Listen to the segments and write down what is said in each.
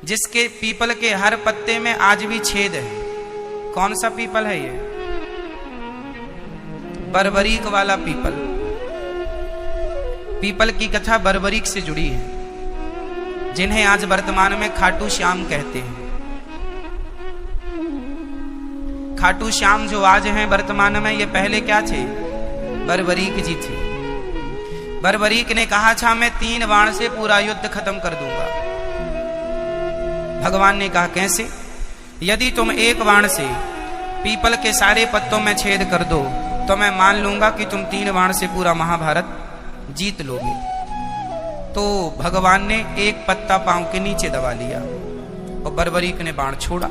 जिसके पीपल के हर पत्ते में आज भी छेद है। कौन सा पीपल है ये? बर्बरीक वाला पीपल। पीपल की कथा बर्बरीक से जुड़ी है, जिन्हें आज वर्तमान में खाटू श्याम कहते हैं। खाटू श्याम जो आज हैं वर्तमान में, ये पहले क्या थे? बर्बरीक जी थे। बर्बरीक ने कहा था मैं 3 बाण से पूरा युद्ध खत्म कर दूंगा। भगवान ने कहा कैसे? यदि तुम 1 बाण से पीपल के सारे पत्तों में छेद कर दो तो मैं मान लूंगा कि तुम 3 बाण से पूरा महाभारत जीत लोगे। तो भगवान ने एक पत्ता पांव के नीचे दबा लिया और बर्बरीक ने बाण छोड़ा।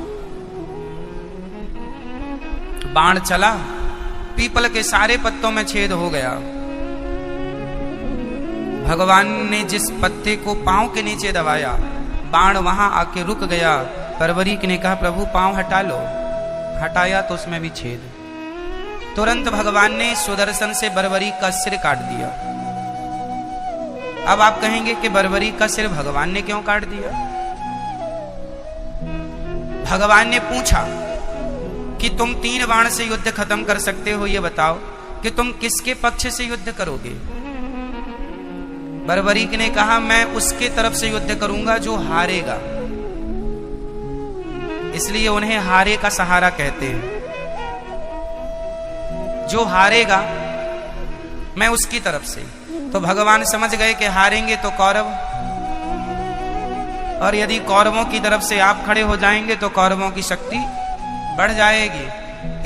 बाण चला, पीपल के सारे पत्तों में छेद हो गया। भगवान ने जिस पत्ते को पांव के नीचे दबाया, बाण वहां आके रुक गया। बर्बरीक ने कहा प्रभु पांव हटा लो। हटाया तो उसमें भी छेद। तुरंत भगवान ने सुदर्शन से बर्बरीक का सिर काट दिया। अब आप कहेंगे कि बर्बरीक का सिर भगवान ने क्यों काट दिया? भगवान ने पूछा कि तुम 3 बाण से युद्ध खत्म कर सकते हो, ये बताओ कि तुम किसके पक्ष से युद्ध करोगे? बर्बरीक ने कहा मैं उसके तरफ से युद्ध करूंगा जो हारेगा। इसलिए उन्हें हारे का सहारा कहते हैं। जो हारेगा मैं उसकी तरफ से। तो भगवान समझ गए कि हारेंगे तो कौरव, और यदि कौरवों की तरफ से आप खड़े हो जाएंगे तो कौरवों की शक्ति बढ़ जाएगी,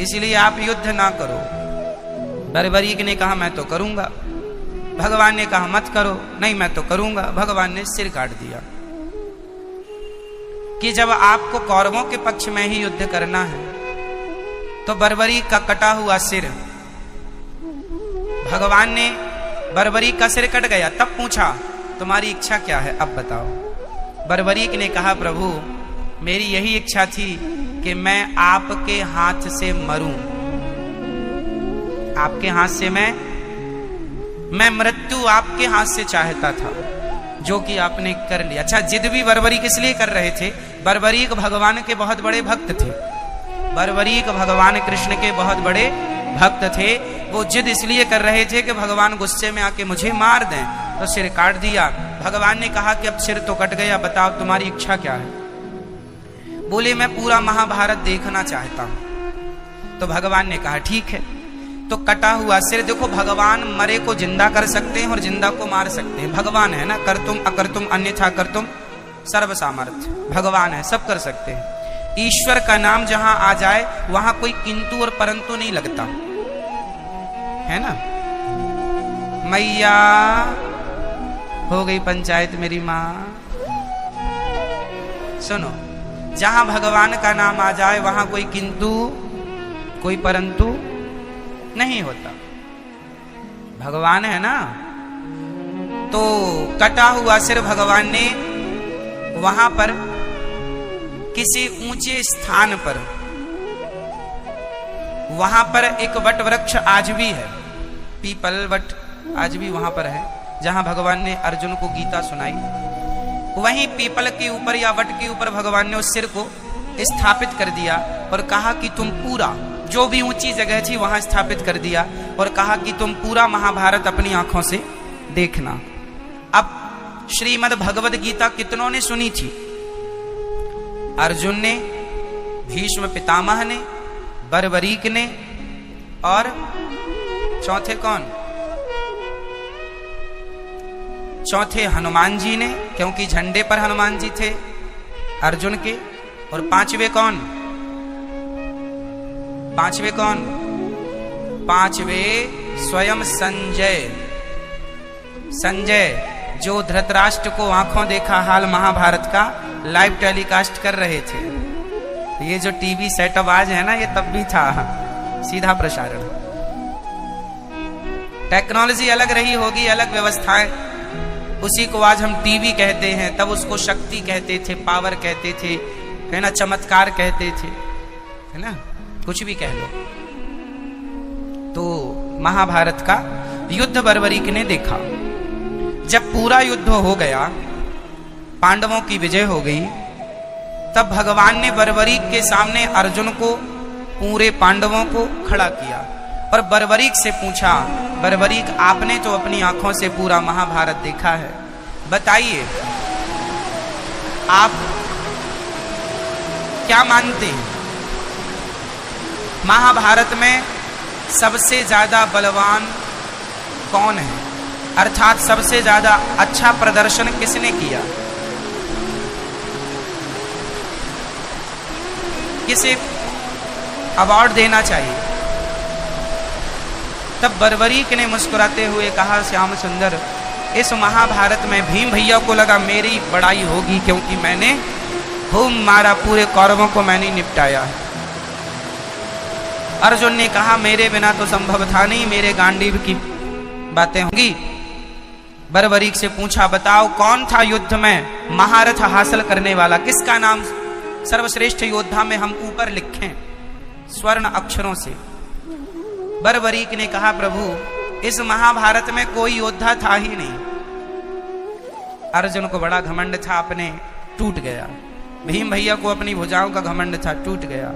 इसलिए आप युद्ध ना करो। बर्बरीक ने कहा मैं तो करूंगा। भगवान ने कहा मत करो। नहीं मैं तो करूंगा। भगवान ने सिर काट दिया कि जब आपको कौरवों के पक्ष में ही युद्ध करना है तो बर्बरीक का कटा हुआ सिर, भगवान ने बर्बरीक का सिर कट गया। तब पूछा तुम्हारी इच्छा क्या है, अब बताओ। बर्बरीक ने कहा प्रभु मेरी यही इच्छा थी कि मैं आपके हाथ से मरूं। आपके हाथ से मैं मृत्यु आपके हाथ से चाहता था, जो कि आपने कर लिया। अच्छा, जिद भी बर्बरीक इसलिए कर रहे थे, बर्बरीक भगवान के बहुत बड़े भक्त थे। बर्बरीक भगवान कृष्ण के बहुत बड़े भक्त थे। वो जिद इसलिए कर रहे थे कि भगवान गुस्से में आके मुझे मार दें, तो सिर काट दिया। भगवान ने कहा कि अब सिर तो कट गया, बताओ तुम्हारी इच्छा क्या है? बोले मैं पूरा महाभारत देखना चाहता हूं। तो भगवान ने कहा ठीक है। तो कटा हुआ सिर, देखो भगवान मरे को जिंदा कर सकते हैं और जिंदा को मार सकते हैं। भगवान है ना, कर्तुम अकर्तुम अन्यथा कर्तुम सर्व सामर्थ्य। भगवान है, सब कर सकते हैं। ईश्वर का नाम जहां आ जाए वहां कोई किंतु और परंतु नहीं लगता है ना। मैया हो गई पंचायत मेरी माँ। सुनो, जहां भगवान का नाम आ जाए वहां कोई किंतु कोई परंतु नहीं होता। भगवान है ना। तो कटा हुआ सिर भगवान ने वहां पर किसी ऊंचे स्थान पर, वहां पर एक वट वृक्ष आज भी है, पीपल वट आज भी वहां पर है, जहां भगवान ने अर्जुन को गीता सुनाई। वहीं पीपल के ऊपर या वट के ऊपर भगवान ने उस सिर को स्थापित कर दिया और कहा कि तुम पूरा, जो भी ऊंची जगह थी वहां स्थापित कर दिया और कहा कि तुम पूरा महाभारत अपनी आंखों से देखना। अब श्रीमद् भगवद गीता कितनों ने सुनी थी? अर्जुन ने, भीष्म पितामह ने, बर्बरीक ने, और चौथे कौन? चौथे हनुमान जी ने, क्योंकि झंडे पर हनुमान जी थे अर्जुन के। और पांचवे कौन? पांचवे कौन? पांचवे स्वयं संजय। संजय जो धृतराष्ट्र को आंखों देखा हाल महाभारत का लाइव टेलीकास्ट कर रहे थे। ये जो टीवी सेटअप आज है ना, ये तब भी था सीधा प्रसारण। टेक्नोलॉजी अलग रही होगी, अलग व्यवस्थाएं, उसी को आज हम टीवी कहते हैं, तब उसको शक्ति कहते थे, पावर कहते थे, है ना, चमत्कार कहते थे, है ना, कुछ भी कह लो। तो महाभारत का युद्ध बर्बरीक ने देखा। जब पूरा युद्ध हो गया, पांडवों की विजय हो गई, तब भगवान ने बर्बरीक के सामने अर्जुन को, पूरे पांडवों को खड़ा किया और बर्बरीक से पूछा, बर्बरीक आपने तो अपनी आंखों से पूरा महाभारत देखा है, बताइए आप क्या मानते हैं, महाभारत में सबसे ज्यादा बलवान कौन है, अर्थात सबसे ज्यादा अच्छा प्रदर्शन किसने किया, किसे अवार्ड देना चाहिए। तब बर्बरीक ने मुस्कुराते हुए कहा, श्याम सुंदर, इस महाभारत में भीम भैया को लगा मेरी बड़ाई होगी, क्योंकि मैंने खूब मारा, पूरे कौरवों को मैंने निपटाया है। अर्जुन ने कहा, मेरे बिना तो संभव था नहीं, मेरे गांडीव की बातें होंगी। बर्बरीक से पूछा, बताओ कौन था युद्ध में महारथ हासिल करने वाला, किसका नाम सर्वश्रेष्ठ योद्धा में हम ऊपर लिखें स्वर्ण अक्षरों से। बर्बरीक ने कहा, प्रभु इस महाभारत में कोई योद्धा था ही नहीं। अर्जुन को बड़ा घमंड था, अपने टूट गया। भीम भैया को अपनी भुजाओं का घमंड था, टूट गया।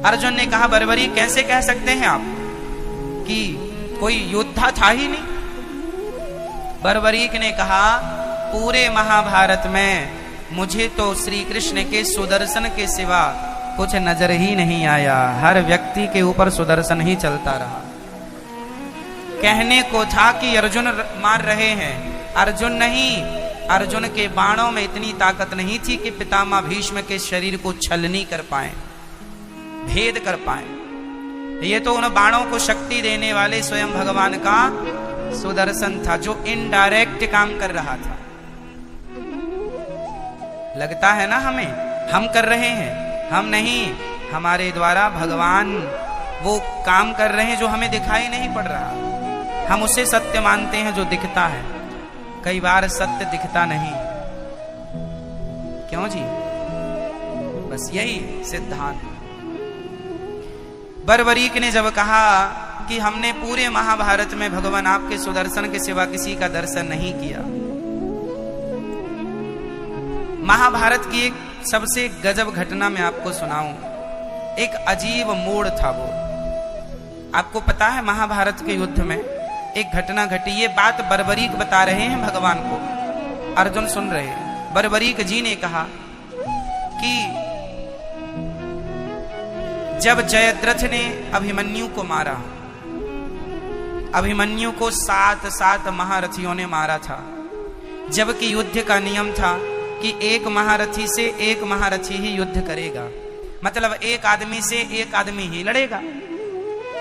अर्जुन ने कहा, बर्बरीक कैसे कह सकते हैं आप कि कोई योद्धा था ही नहीं। बर्बरीक ने कहा, पूरे महाभारत में मुझे तो श्री कृष्ण के सुदर्शन के सिवा कुछ नजर ही नहीं आया, हर व्यक्ति के ऊपर सुदर्शन ही चलता रहा। कहने को था कि अर्जुन मार रहे हैं, अर्जुन नहीं, अर्जुन के बाणों में इतनी ताकत नहीं थी कि पितामह भीष्म के शरीर को छलनी कर पाए, भेद कर पाए। ये तो उन बाणों को शक्ति देने वाले स्वयं भगवान का सुदर्शन था, जो इनडायरेक्ट काम कर रहा था। लगता है ना हमें हम कर रहे हैं, हम नहीं, हमारे द्वारा भगवान वो काम कर रहे हैं जो हमें दिखाई नहीं पड़ रहा। हम उसे सत्य मानते हैं जो दिखता है, कई बार सत्य दिखता नहीं। क्यों जी? बस यही सिद्धांत। बर्बरीक ने जब कहा कि हमने पूरे महाभारत में भगवान आपके सुदर्शन के सिवा किसी का दर्शन नहीं किया। महाभारत की एक सबसे गजब घटना मैं आपको सुनाऊं। एक अजीब मोड़ था वो। आपको पता है, महाभारत के युद्ध में एक घटना घटी। ये बात बर्बरीक बता रहे हैं भगवान को, अर्जुन सुन रहे हैं। बर्बरीक जी ने कहा कि जब जयद्रथ ने अभिमन्यु को मारा, अभिमन्यु को 7 महारथियों ने मारा था, जबकि युद्ध का नियम था कि एक महारथी से एक महारथी ही युद्ध करेगा, मतलब एक आदमी से एक आदमी ही लड़ेगा।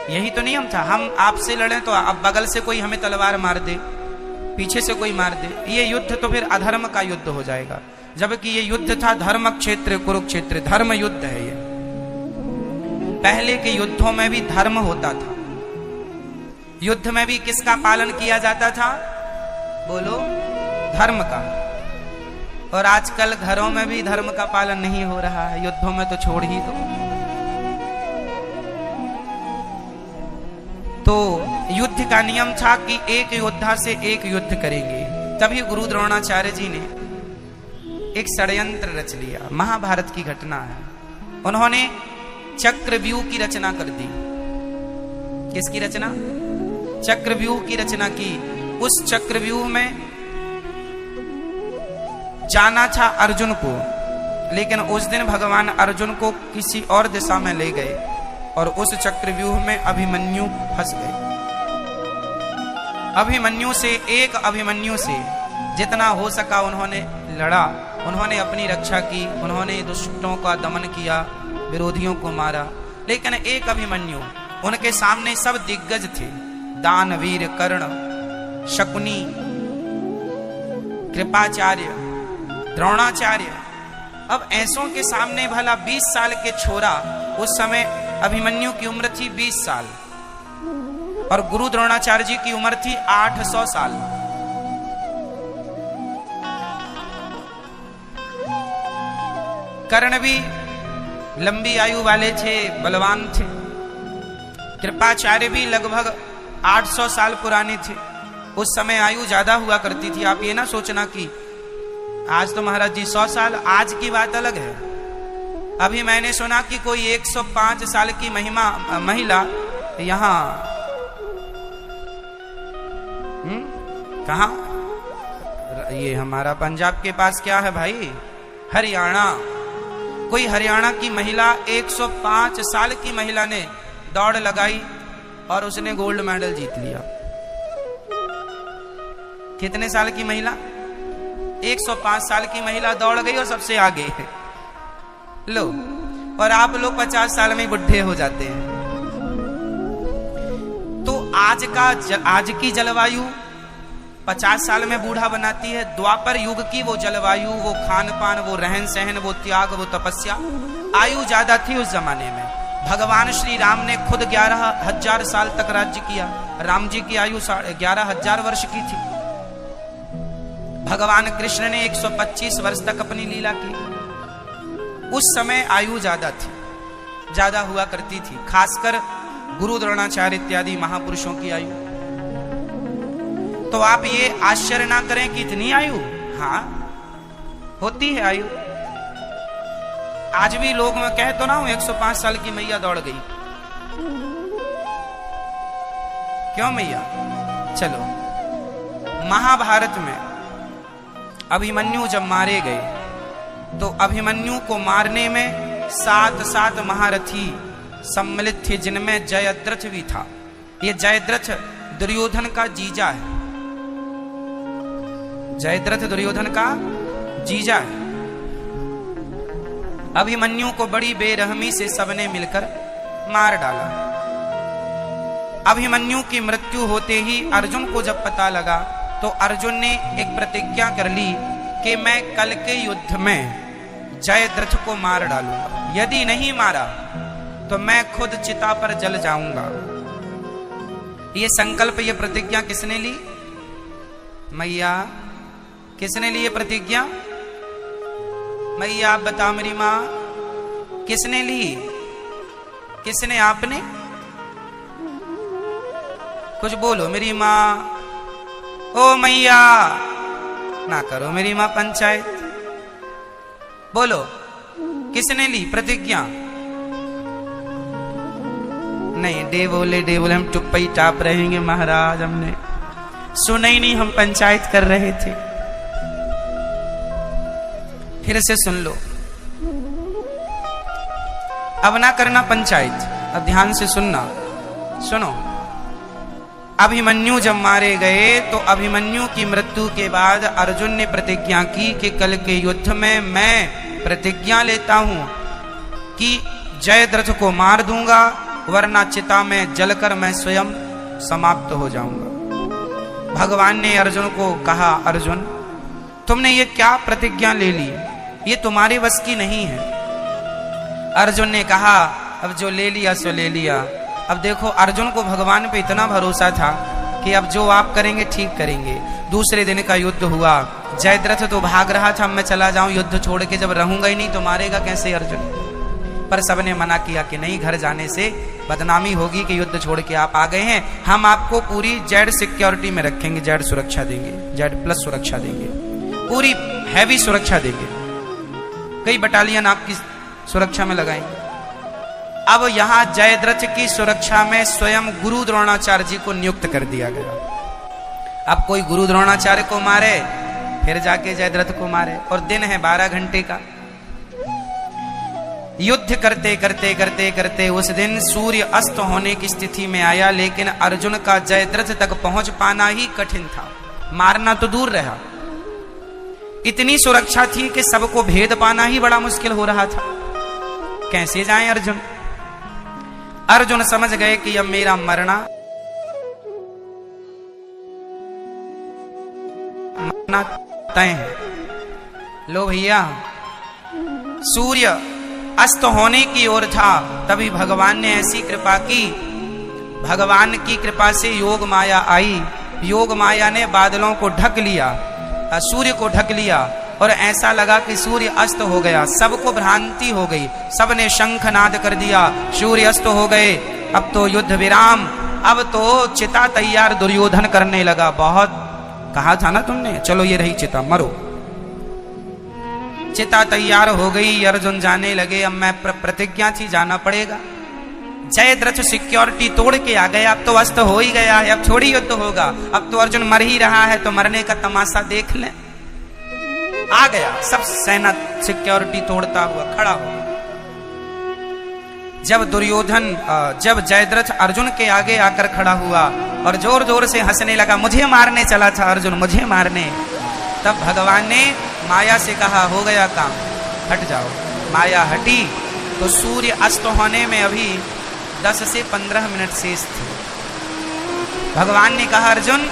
यही तो नियम था। हम आपसे लड़ें तो अब बगल से कोई हमें तलवार मार दे, पीछे से कोई मार दे, ये युद्ध तो फिर अधर्म का युद्ध हो जाएगा। जबकि ये युद्ध था धर्म क्षेत्र, कुरुक्षेत्र, धर्म युद्ध है ये। पहले के युद्धों में भी धर्म होता था, युद्ध में भी किसका पालन किया जाता था? बोलो, धर्म का। और आजकल घरों में भी धर्म का पालन नहीं हो रहा है, युद्धों में तो छोड़ ही दो। तो युद्ध का नियम था कि एक योद्धा से एक युद्ध करेंगे। तभी गुरु द्रोणाचार्य जी ने एक षड्यंत्र रच लिया। महाभारत की घटना है। उन्होंने चक्रव्यूह की रचना कर दी। किसकी रचना? चक्रव्यूह की रचना की। उस चक्रव्यूह में जाना था अर्जुन को, लेकिन उस दिन भगवान अर्जुन को किसी और दिशा में ले गए और उस चक्रव्यूह में अभिमन्यु फंस गए। अभिमन्यु से जितना हो सका उन्होंने लड़ा, उन्होंने अपनी रक्षा की, उन्होंने दुष्टों का दमन किया, विरोधियों को मारा। लेकिन एक अभिमन्यु, उनके सामने सब दिग्गज थे, दानवीर, कर्ण, शकुनी, कृपाचार्य, द्रोणाचार्य। अब ऐसों के सामने भला 20 साल के छोरा, उस समय अभिमन्यु की उम्र थी 20 साल और गुरु द्रोणाचार्य जी की उम्र थी 800 साल। कर्ण भी लंबी आयु वाले थे, बलवान थे। कृपाचार्य भी लगभग 800 साल पुराने थे। उस समय आयु ज्यादा हुआ करती थी। आप ये ना सोचना कि आज तो महाराज जी 100 साल, आज की बात अलग है। अभी मैंने सुना कि कोई 105 साल की महिला यहाँ कहा, ये हमारा पंजाब के पास क्या है भाई, हरियाणा। कोई हरियाणा की महिला 105 साल की महिला ने दौड़ लगाई और उसने गोल्ड मेडल जीत लिया। कितने साल की महिला? 105 साल की महिला दौड़ गई और सबसे आगे। लो, और आप लोग 50 साल में बुढ़े हो जाते हैं। तो आज की जलवायु 50 साल में बूढ़ा बनाती है। द्वापर युग की वो जलवायु, वो खान पान, वो रहन सहन, वो त्याग, वो तपस्या, आयु ज्यादा थी उस जमाने में। भगवान श्री राम ने खुद 11,000 साल तक राज्य किया। राम जी की आयु 11,000 वर्ष की थी। भगवान कृष्ण ने 125 वर्ष तक अपनी लीला की। उस समय आयु ज्यादा थी, ज्यादा हुआ करती थी, खासकर गुरु द्रोणाचार्य इत्यादि महापुरुषों की आयु। तो आप ये आश्चर्य ना करें कि इतनी आयु, हाँ होती है आयु। आज भी लोग, मैं कह तो ना हूं 105 साल की मैया दौड़ गई। क्यों मैया? चलो, महाभारत में अभिमन्यु जब मारे गए तो अभिमन्यु को मारने में 7 महारथी सम्मिलित थे, जिनमें जयद्रथ भी था। ये जयद्रथ दुर्योधन का जीजा है। जयद्रथ दुर्योधन का जीजा है। अभिमन्यु को बड़ी बेरहमी से सबने मिलकर मार डाला। अभिमन्यु की मृत्यु होते ही अर्जुन को जब पता लगा तो अर्जुन ने एक प्रतिज्ञा कर ली कि मैं कल के युद्ध में जयद्रथ को मार डालूंगा। यदि नहीं मारा तो मैं खुद चिता पर जल जाऊंगा। ये संकल्प, ये प्रतिज्ञा किसने ली? मैया। किसने ली ये प्रतिज्ञा? मैया, आप बताओ मेरी माँ, किसने ली? किसने? आपने? कुछ बोलो मेरी माँ। ओ मैया, ना करो मेरी माँ पंचायत। बोलो, किसने ली प्रतिज्ञा? नहीं, डे बोले हम चुप ही टाप रहेंगे महाराज, हमने सुना ही नहीं, हम पंचायत कर रहे थे। फिर से सुन लो, अब ना करना पंचायत, अब ध्यान से सुनना। सुनो, अभिमन्यु जब मारे गए तो अभिमन्यु की मृत्यु के बाद अर्जुन ने प्रतिज्ञा की कि कल के युद्ध में मैं प्रतिज्ञा लेता हूं कि जयद्रथ को मार दूंगा, वरना चिता में जलकर मैं स्वयं समाप्त हो जाऊंगा। भगवान ने अर्जुन को कहा, अर्जुन तुमने ये क्या प्रतिज्ञा ले ली? ये तुम्हारे बस की नहीं है। अर्जुन ने कहा, अब जो ले लिया सो ले लिया। अब देखो, अर्जुन को भगवान पे इतना भरोसा था कि अब जो आप करेंगे ठीक करेंगे। दूसरे दिन का युद्ध हुआ। जयद्रथ तो भाग रहा था, मैं चला जाऊं युद्ध छोड़ के, जब रहूंगा ही नहीं तो मारेगा कैसे अर्जुन। पर सबने मना किया कि नहीं, घर जाने से बदनामी होगी कि युद्ध छोड़ के आप आ गए हैं। हम आपको पूरी जेड सिक्योरिटी में रखेंगे, जेड सुरक्षा देंगे, जेड प्लस सुरक्षा देंगे, पूरी हैवी सुरक्षा देंगे, कई बटालियन आपकी सुरक्षा में लगाएंगे। अब यहां जयद्रथ की सुरक्षा में स्वयं गुरु द्रोणाचार्य जी को नियुक्त कर दिया गया। अब कोई गुरु द्रोणाचार्य को मारे, फिर जाके जयद्रथ को मारे, और दिन है 12 घंटे का। युद्ध करते करते करते करते उस दिन सूर्य अस्त होने की स्थिति में आया, लेकिन अर्जुन का जयद्रथ तक पहुंच पाना ही कठिन था, मारना तो दूर रहा। इतनी सुरक्षा थी कि सबको भेद पाना ही बड़ा मुश्किल हो रहा था। कैसे जाएं अर्जुन? अर्जुन समझ गए कि अब मेरा मरना तय है। लो भैया, सूर्य अस्त होने की ओर था, तभी भगवान ने ऐसी कृपा की। भगवान की कृपा से योग माया आई। योग माया ने बादलों को ढक लिया, सूर्य को ढक लिया, और ऐसा लगा कि सूर्य अस्त हो गया। सबको भ्रांति हो गई, सबने शंखनाद कर दिया, सूर्य अस्त हो गए, अब तो युद्ध विराम। अब तो चिता तैयार दुर्योधन करने लगा। बहुत कहा था ना तुमने, चलो ये रही चिता, मरो। चिता तैयार हो गई, अर्जुन जाने लगे। अब मैं प्रतिज्ञा थी, जाना पड़ेगा। जयद्रथ सिक्योरिटी तोड़ के आ गया। अब तो अस्त हो ही गया है, अब छोड़ी युद्ध होगा। अब तो अर्जुन मर ही रहा है, तो मरने का तमाशा देख लें। आ गया, सब सेना सिक्योरिटी तोड़ता हुआ खड़ा हो। जब जयद्रथ अर्जुन के आगे आकर खड़ा हुआ और जोर जोर से हंसने लगा, मुझे मारने चला था अर्जुन, मुझे मारने। तब भगवान ने माया से कहा, हो गया काम, हट जाओ। माया हटी तो सूर्य अस्त होने में अभी 10 से 15 मिनट शेष थे। भगवान ने कहा, अर्जुन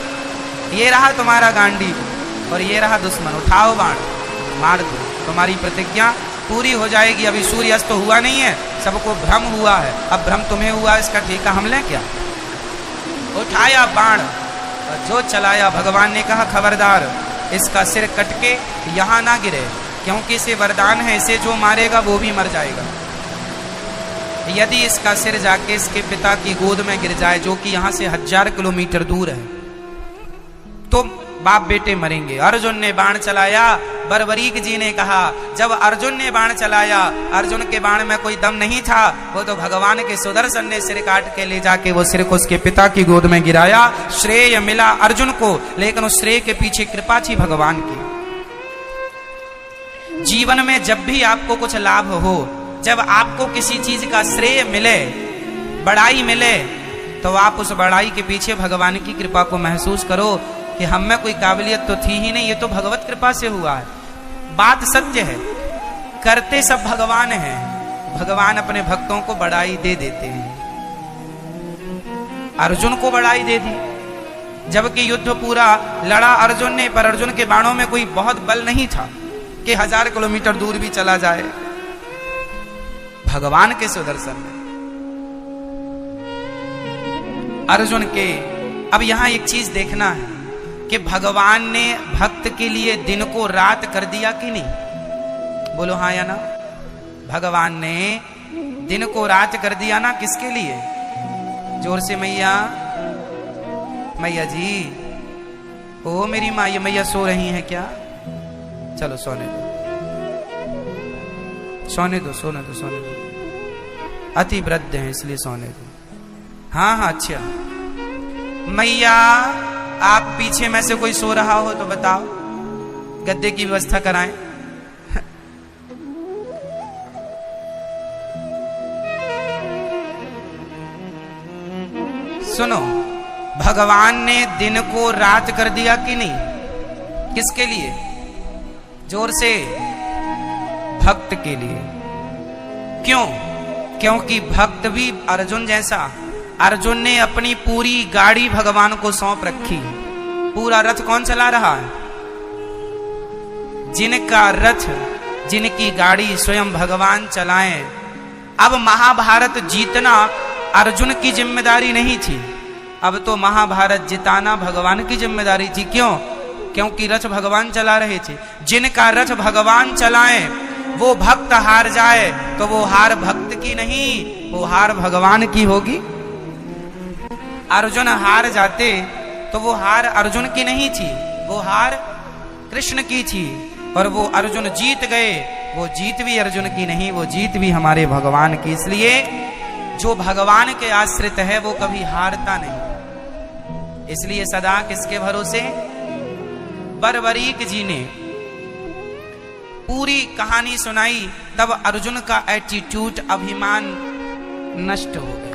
ये रहा तुम्हारा गांडीव और ये रहा दुश्मन, उठाओ बाण, मार दो, तुम्हारी प्रतिज्ञा पूरी हो जाएगी। अभी सूर्य अस्त हुआ नहीं है, सबको भ्रम हुआ है, अब भ्रम तुम्हें हुआ, इसका ठेका हम लें क्या? उठाया बाण और जो चलाया। भगवान ने कहा, खबरदार इसका सिर कट के यहां ना गिरे, क्योंकि इसे वरदान है, इसे जो मारेगा वो भी मर जाएगा। यदि इसका सिर जाके इसके पिता की गोद में गिर जाए, जो कि यहां से 1000 किलोमीटर दूर है, तो बाप बेटे मरेंगे। अर्जुन ने बाण चलाया। बर्बरीक जी ने कहा, जब अर्जुन ने बाण चलाया, अर्जुन के बाण में कोई दम नहीं था, वो तो भगवान के सुदर्शन ने सिर काट के ले जाके वो सिर को उसके पिता की गोद में गिराया। श्रेय मिला अर्जुन को, लेकिन उस श्रेय के पीछे कृपा थी भगवान की। जीवन में जब भी आपको कुछ लाभ हो, जब आपको किसी चीज का श्रेय मिले, बड़ाई मिले, तो आप उस बड़ाई के पीछे भगवान की कृपा को महसूस करो कि हम में कोई काबिलियत तो थी ही नहीं, ये तो भगवत कृपा से हुआ है। बात सत्य है, करते सब भगवान हैं। भगवान अपने भक्तों को बड़ाई दे देते हैं। अर्जुन को बड़ाई दे दी, जबकि युद्ध पूरा लड़ा अर्जुन ने, पर अर्जुन के बाणों में कोई बहुत बल नहीं था कि 1000 किलोमीटर दूर भी चला जाए। भगवान के सुदर्शन में अर्जुन के। अब यहां एक चीज देखना है कि भगवान ने भक्त के लिए दिन को रात कर दिया कि नहीं? बोलो हाँ या ना। भगवान ने दिन को रात कर दिया ना, किसके लिए? जोर से मैया, मैया जी, ओ मेरी माँ, ये मैया सो रही हैं क्या? चलो सोने दो, सोने दो, सोने दो, सोने दो। अति वृद्ध हैं इसलिए सोने दो। हाँ हाँ अच्छा। मैया, आप पीछे में से कोई सो रहा हो तो बताओ, गद्दे की व्यवस्था कराएं। सुनो, भगवान ने दिन को रात कर दिया कि नहीं? किसके लिए? जोर से, भक्त के लिए। क्यों? क्योंकि भक्त भी अर्जुन जैसा, अर्जुन ने अपनी पूरी गाड़ी भगवान को सौंप रखी। पूरा रथ कौन चला रहा है? जिनका रथ, जिनकी गाड़ी स्वयं भगवान चलाएं। अब महाभारत जीतना अर्जुन की जिम्मेदारी नहीं थी, अब तो महाभारत जिताना भगवान की जिम्मेदारी थी। क्यों? क्योंकि रथ भगवान चला रहे थे। जिनका रथ भगवान चलाएं, वो भक्त हार जाए तो वो हार भक्त की नहीं, वो हार भगवान की होगी। अर्जुन हार जाते तो वो हार अर्जुन की नहीं थी, वो हार कृष्ण की थी। और वो अर्जुन जीत गए, वो जीत भी अर्जुन की नहीं, वो जीत भी हमारे भगवान की। इसलिए जो भगवान के आश्रित है वो कभी हारता नहीं। इसलिए सदा किसके भरोसे? बर्बरीक जी ने पूरी कहानी सुनाई, तब अर्जुन का एटीट्यूड, अभिमान नष्ट हो गया।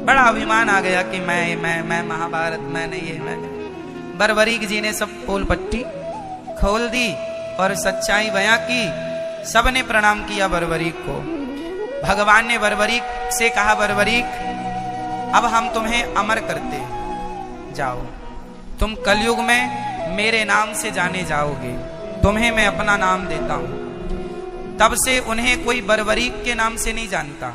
बड़ा अभिमान आ गया कि मैं महाभारत, मैंने ये, मैं। बर्बरीक जी ने सब पोल पट्टी खोल दी और सच्चाई बयां की। सबने प्रणाम किया बर्बरीक को। भगवान ने बर्बरीक से कहा, बर्बरीक, अब हम तुम्हें अमर करते हैं, जाओ, तुम कलयुग में मेरे नाम से जाने जाओगे, तुम्हें मैं अपना नाम देता हूं। तब से उन्हें कोई बर्बरीक के नाम से नहीं जानता।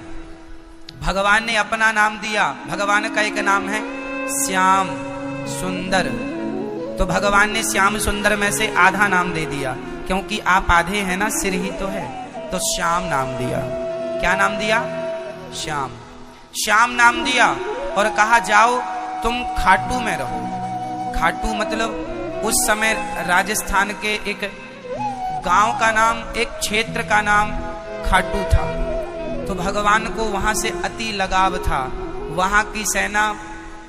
भगवान ने अपना नाम दिया। भगवान का एक नाम है श्याम सुंदर, तो भगवान ने श्याम सुंदर में से आधा नाम दे दिया, क्योंकि आप आधे हैं ना, सिर ही तो है, तो श्याम नाम दिया। क्या नाम दिया? श्याम। श्याम नाम दिया और कहा, जाओ तुम खाटू में रहो। खाटू मतलब उस समय राजस्थान के एक गांव का नाम, एक क्षेत्र का नाम खाटू था। तो भगवान को वहां से अति लगाव था। वहां की सेना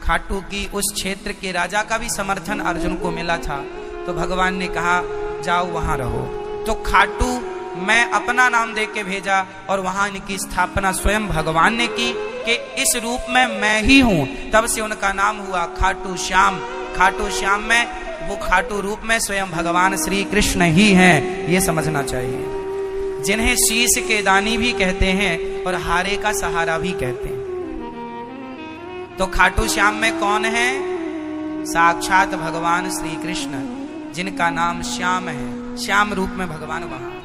खाटू की, उस क्षेत्र के राजा का भी समर्थन अर्जुन को मिला था। तो भगवान ने कहा जाओ वहां रहो। तो खाटू मैं अपना नाम दे के भेजा और वहां इनकी स्थापना स्वयं भगवान ने की कि इस रूप में मैं ही हूं। तब से उनका नाम हुआ खाटू श्याम। खाटू श्याम में वो खाटू रूप में स्वयं भगवान श्री कृष्ण ही हैं, ये समझना चाहिए। जिन्हें शीश के दानी भी कहते हैं और हारे का सहारा भी कहते हैं। तो खाटू श्याम में कौन है? साक्षात भगवान श्री कृष्ण, जिनका नाम श्याम है। श्याम रूप में भगवान वहां